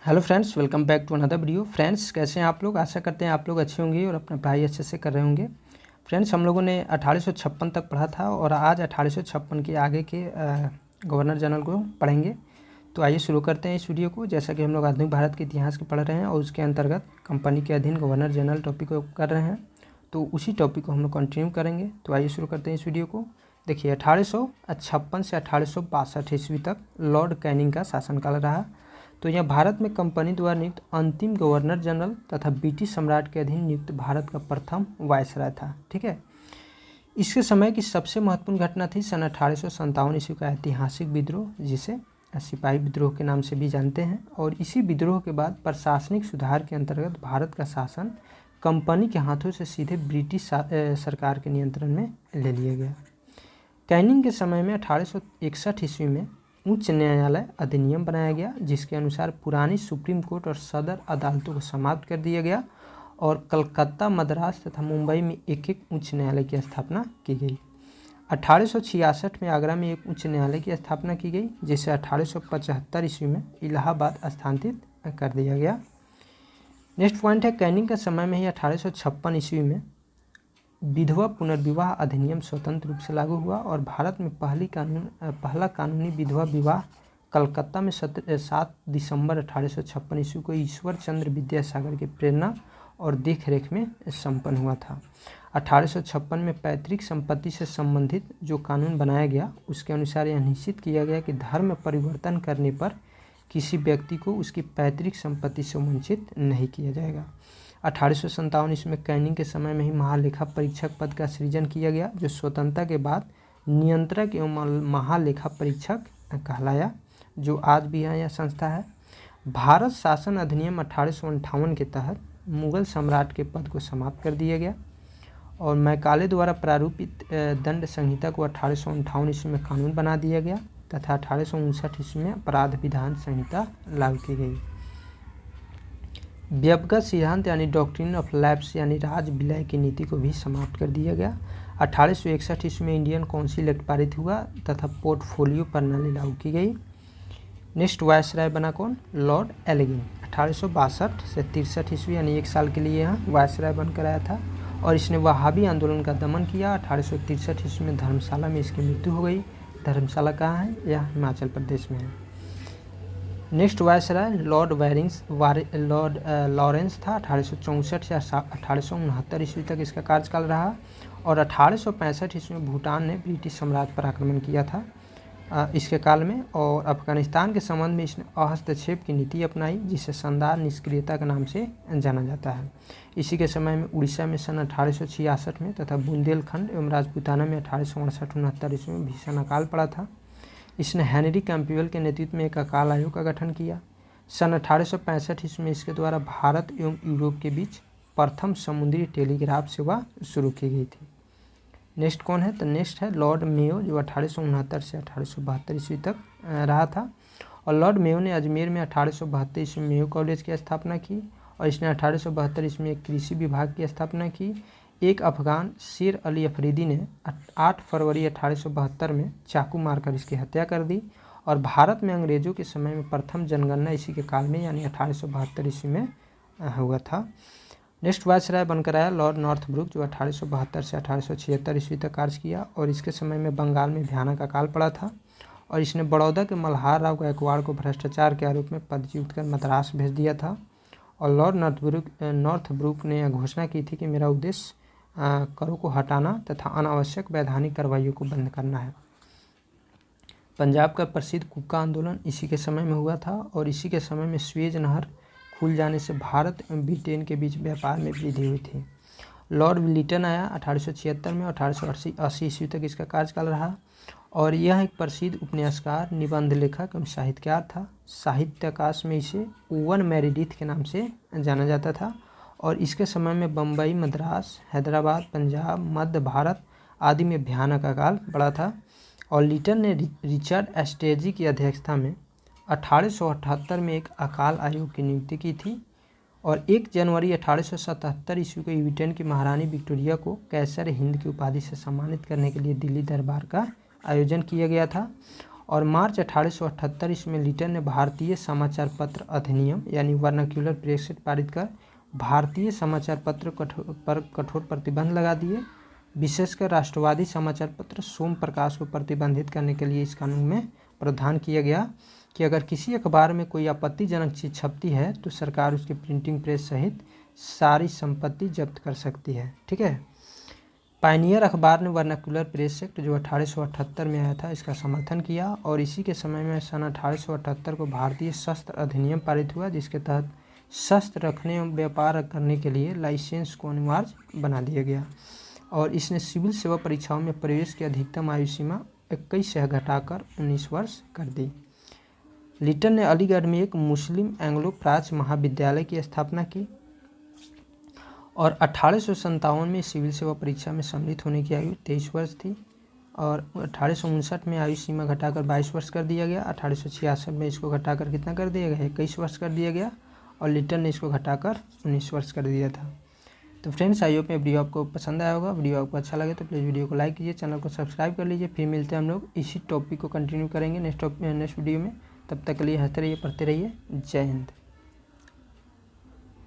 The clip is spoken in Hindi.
Hello friends, welcome back to another video. Friends, कैसे हैं आप लोग? आशा करते हैं आप लोग अच्छे होंगे और अपना पढ़ाई अच्छे से कर रहे होंगे। फ्रेंड्स, हम लोगों ने 1856 तक पढ़ा था और आज 1856 के आगे के गवर्नर जनरल को पढ़ेंगे। तो आइए शुरू करते हैं इस वीडियो को। जैसा कि हम लोग आधुनिक भारत के इतिहास के पढ़ रहे हैं और उसके अंतर्गत कंपनी के अधीन गवर्नर जनरल टॉपिक को कर रहे हैं, तो उसी टॉपिक को हम लोग कंटिन्यू करेंगे। तो आइए शुरू करते हैं इस वीडियो को। देखिए, 1856 से 1862 ईस्वी तक लॉर्ड कैनिंग का शासनकाल रहा। तो यह भारत में कंपनी द्वारा नियुक्त अंतिम गवर्नर जनरल तथा ब्रिटिश सम्राट के अधीन नियुक्त भारत का प्रथम वायसराय था। ठीक है। इसके समय की सबसे महत्वपूर्ण घटना थी सन 1857 ईस्वी का ऐतिहासिक विद्रोह, जिसे सिपाही विद्रोह के नाम से भी जानते हैं। और इसी विद्रोह के बाद प्रशासनिक सुधार के अंतर्गत भारत का शासन कंपनी के हाथों से सीधे ब्रिटिश सरकार के नियंत्रण में ले लिया गया। कैनिंग के समय में 1861 ईस्वी में उच्च न्यायालय अधिनियम बनाया गया, जिसके अनुसार पुरानी सुप्रीम कोर्ट और सदर अदालतों को समाप्त कर दिया गया और कलकत्ता, मद्रास तथा मुंबई में एक एक उच्च न्यायालय की स्थापना की गई। 1866 में आगरा में एक उच्च न्यायालय की स्थापना की गई, जिसे 1875 ईस्वी में इलाहाबाद स्थानांतरित कर दिया गया। नेक्स्ट पॉइंट है, कैनिंग के समय में ही 1856 ईस्वी में विधवा पुनर्विवाह अधिनियम स्वतंत्र रूप से लागू हुआ और भारत में पहला कानूनी विधवा विवाह कलकत्ता में 7 दिसंबर 1856 ईस्वी को ईश्वर चंद्र विद्यासागर की प्रेरणा और देखरेख में संपन्न हुआ था। 1856 में पैतृक संपत्ति से संबंधित जो कानून बनाया गया, उसके अनुसार यह निश्चित किया गया कि धर्म परिवर्तन करने पर किसी व्यक्ति को उसकी पैतृक संपत्ति से वंचित नहीं किया जाएगा। 1857 ईस्वी में कैनिंग के समय में ही महालेखा परीक्षक पद का सृजन किया गया, जो स्वतंत्रता के बाद नियंत्रक एवं महालेखा परीक्षक कहलाया, जो आज भी है यह संस्था है। भारत शासन अधिनियम 1858 के तहत मुगल सम्राट के पद को समाप्त कर दिया गया और मैकाले द्वारा प्रारूपित दंड संहिता को 1858 ईस्वी में कानून बना दिया गया तथा 1859 ईस्वी में अपराध विधान संहिता लागू की गई। व्यवगत सिद्धांत यानी डॉक्ट्रिन ऑफ लैप्स यानी राज विलय की नीति को भी समाप्त कर दिया गया। 1861 ईस्वी में इंडियन काउंसिल एक्ट पारित हुआ तथा पोर्टफोलियो प्रणाली लागू की गई। नेक्स्ट वायसराय बना कौन? लॉर्ड एलिगिन। 1862 से 63 ईस्वी यानी 1 साल के लिए यहाँ वायसराय बनकर आया था और इसने वहाबी आंदोलन का दमन किया। 1863 ईस्वी में धर्मशाला में इसकी मृत्यु हो गई। धर्मशाला कहाँ है? यह हिमाचल प्रदेश में है। नेक्स्ट वायसराय लॉर्ड लॉरेंस था। 1864 से 1869 ईस्वी तक इसका कार्यकाल रहा और 1865 ईस्वी में भूटान ने ब्रिटिश साम्राज्य पर आक्रमण किया था इसके काल में। और अफगानिस्तान के संबंध में इसने हस्तक्षेप की नीति अपनाई, जिसे शानदार निष्क्रियता के नाम से जाना जाता है। इसी के समय में उड़ीसा में सन 1866 में तथा बुंदेलखंड एवं राजपूताना में 1868-69 ईस्वी में भीषण अकाल पड़ा था। इसने हेनरी कैंपबेल के नेतृत्व में एक अकाल आयोग का गठन किया। सन 1865 ईस्वी में इसके द्वारा भारत एवं यूरोप के बीच प्रथम समुद्री टेलीग्राफ सेवा शुरू की गई थी। नेक्स्ट कौन है? तो नेक्स्ट है लॉर्ड मेयो, जो 1869 से 1872 ईस्वी तक रहा था। और लॉर्ड मेयो ने अजमेर में 1872 ईस्वी में मेयो कॉलेज की स्थापना की और इसने 1872 ईस्वी में एक कृषि विभाग की स्थापना की। एक अफगान शेर अली अफरीदी ने 8 फरवरी 1872 में चाकू मारकर इसकी हत्या कर दी और भारत में अंग्रेजों के समय में प्रथम जनगणना इसी के काल में यानी 1872 ईस्वी में हुआ था। नेक्स्ट वायसराय बनकर आया लॉर्ड नॉर्थब्रुक, जो 1872 से 1876 ईस्वी तक कार्य किया और इसके समय में बंगाल में भयानक अकाल पड़ा था और इसने बड़ौदा के मल्हार राव गायकवाड़ को भ्रष्टाचार के आरोप में पदच्युत कर मद्रास भेज दिया था। और लॉर्ड नॉर्थब्रुक ने यह घोषणा की थी कि मेरा उद्देश्य करों को हटाना तथा अनावश्यक वैधानिक कार्रवाइयों को बंद करना है। पंजाब का प्रसिद्ध कुक्का आंदोलन इसी के समय में हुआ था और इसी के समय में स्वेज नहर खुल जाने से भारत एवं ब्रिटेन के बीच व्यापार में वृद्धि हुई थी। लॉर्ड विलिटन आया 1876 में और 1880 ईस्वी तक इसका कार्यकाल रहा और यह एक प्रसिद्ध उपन्यासकार, निबंध लेखक एवं साहित्यकार था। साहित्य आकाश में इसे ओवन मेरिडिथ के नाम से जाना जाता था और इसके समय में बम्बई, मद्रास, हैदराबाद, पंजाब, मध्य भारत आदि में भयानक अकाल पड़ा था। और लिटन ने रिचर्ड एस्टेजी की अध्यक्षता में 1878 में एक अकाल आयोग की नियुक्ति की थी और 1 जनवरी 1877 ईस्वी को ब्रिटेन की महारानी विक्टोरिया को कैसर हिंद की उपाधि से सम्मानित करने के लिए दिल्ली दरबार का आयोजन किया गया था और मार्च 1878 ईस्वी में लिटन ने भारतीय समाचार पत्र अधिनियम यानी वर्नाक्यूलर प्रेस एक्ट पारित कर भारतीय समाचार पत्र पर कठोर प्रतिबंध लगा दिए। विशेषकर राष्ट्रवादी समाचार पत्र सोम प्रकाश को प्रतिबंधित करने के लिए इस कानून में प्रावधान किया गया कि अगर किसी अखबार में कोई आपत्तिजनक चीज़ छपती है तो सरकार उसकी प्रिंटिंग प्रेस सहित सारी संपत्ति जब्त कर सकती है। ठीक है। पायनियर अखबार ने वर्नाक्यूलर प्रेस एक्ट जो 1878 में आया था इसका समर्थन किया और इसी के समय में सन 1878 को भारतीय शस्त्र अधिनियम पारित हुआ, जिसके तहत शस्त्र रखने एवं व्यापार करने के लिए लाइसेंस को अनिवार्य बना दिया गया और इसने सिविल सेवा परीक्षाओं में प्रवेश की अधिकतम आयु सीमा 21 से घटाकर 19 वर्ष कर दी। लिटन ने अलीगढ़ में एक मुस्लिम एंग्लो फ्रांच महाविद्यालय की स्थापना की और 1857 में सिविल सेवा परीक्षा में सम्मिलित होने की आयु 23 वर्ष थी और 1859 में आयु सीमा घटाकर 22 वर्ष कर दिया गया। 1866 में इसको घटाकर कितना कर दिया गया, 21 वर्ष कर दिया गया और लिटन ने इसको घटाकर 19 वर्ष कर दिया था। तो फ्रेंड्स, आई होप वीडियो आपको पसंद आया होगा। वीडियो आपको अच्छा लगे तो प्लीज़ वीडियो को लाइक कीजिए, चैनल को सब्सक्राइब कर लीजिए। फिर मिलते हैं हम लोग इसी टॉपिक को कंटिन्यू करेंगे नेक्स्ट वीडियो में। तब तक के लिए हंसते रहिए, पढ़ते रहिए। जय हिंद।